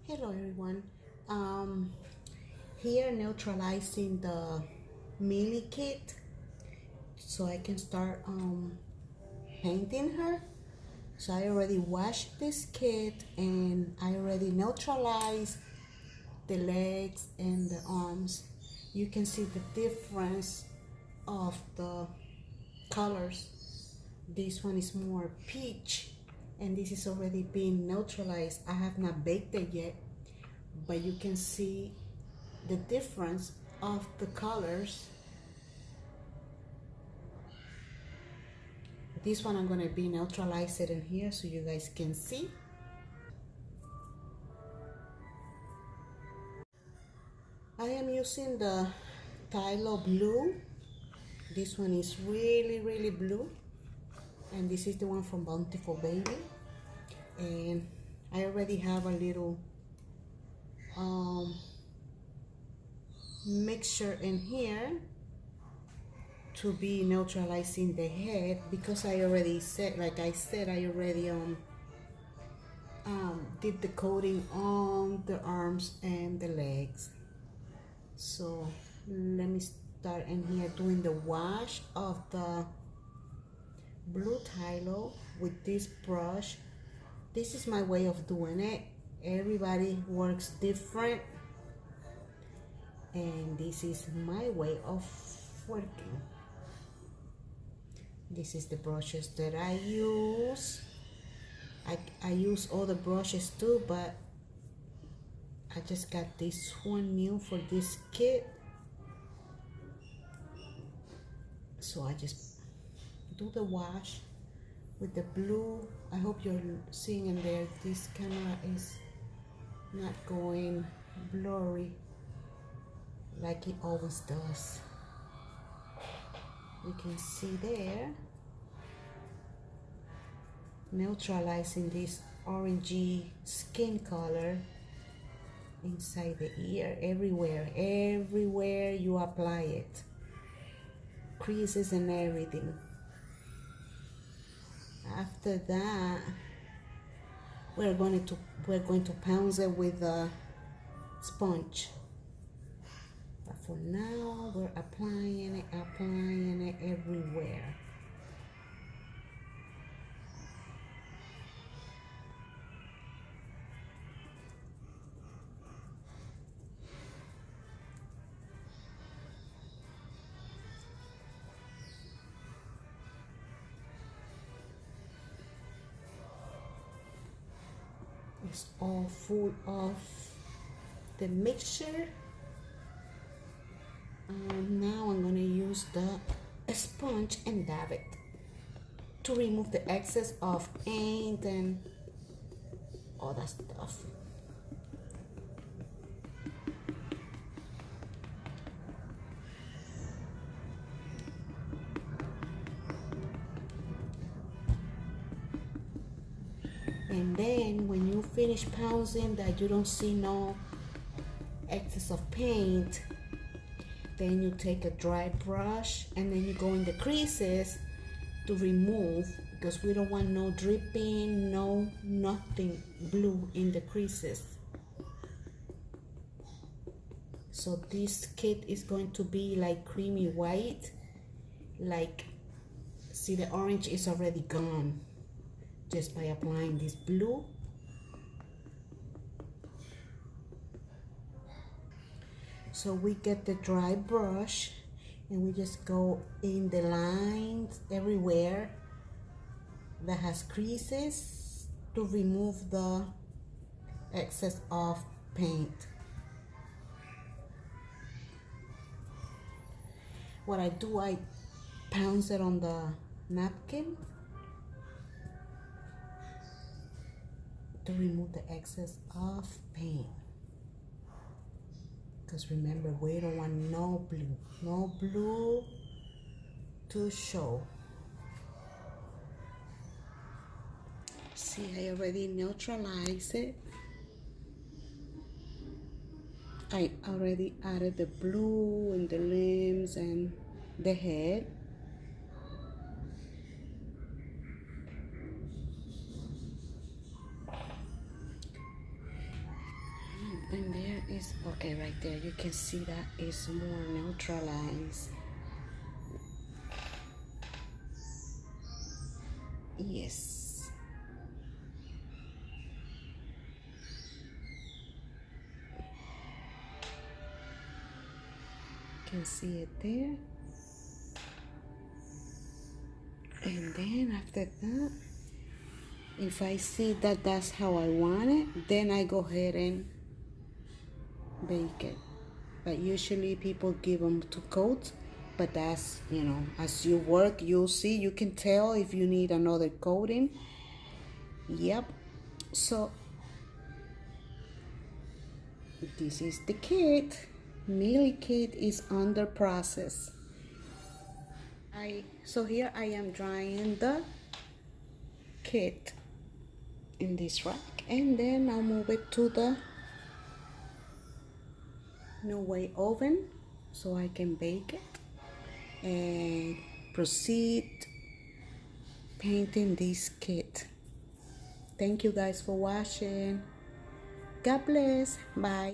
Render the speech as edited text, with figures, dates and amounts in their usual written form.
Hello everyone. Um, Here neutralizing the millie kit so I can start painting her. So I already washed this kit and I already neutralized the legs and the arms. You can see the difference of the colors. This one is more peach and this is already being neutralized. I have not baked it yet, but you can see the difference of the colors. This one I'm going to be neutralize it in here so you guys can see. I am using the Tylo blue. This one is really blue, and this is the one from Bountiful Baby. And I already have a little mixture in here to be neutralizing the head, because I already said, like I said, I already did the coating on the arms and the legs. So let me start in here doing the wash of the blue Tylo with this brush. This is my way of doing it. Everybody works different, and this is my way of working. This is the brushes that I use. I use all the brushes too, but I just got this one new for this kit. So I just do the wash with the blue. I hope you're seeing in there. This camera is not going blurry like it always does. You can see there, neutralizing this orangey skin color inside the ear, everywhere you apply it, creases and everything. After that, we're going to pounce it with a sponge. But for now, we're applying it everywhere. It's all full of the mixture. Now I'm going to use the sponge and dab it to remove the excess of paint and all that stuff. And then when you finish pouncing that you don't see no excess of paint, then you take a dry brush and then you go in the creases to remove, because we don't want no dripping, nothing blue in the creases. So this kit is going to be like creamy white, like, see, the orange is already gone just by applying this blue. So we get the dry brush and we just go in the lines everywhere that has creases to remove the excess of paint. What I do, I pounce it on the napkin to remove the excess of paint. Because remember, we don't want no blue to show. See, I already neutralized it. I already added the blue and the limbs and the head. And there is, okay, right there, you can see that is more neutralized. Yes. You can see it there. And then after that, if I see that that's how I want it, then I go ahead and bake it. But usually people give them 2 coats, but that's, you know, as you work, you'll see, you can tell if you need another coating. Yep. So this is the kit. Millie kit is under process. So here I am drying the kit in this rack, and then I'll move it to the no way oven so I can bake it and proceed painting this kit. Thank you guys for watching. God bless. Bye.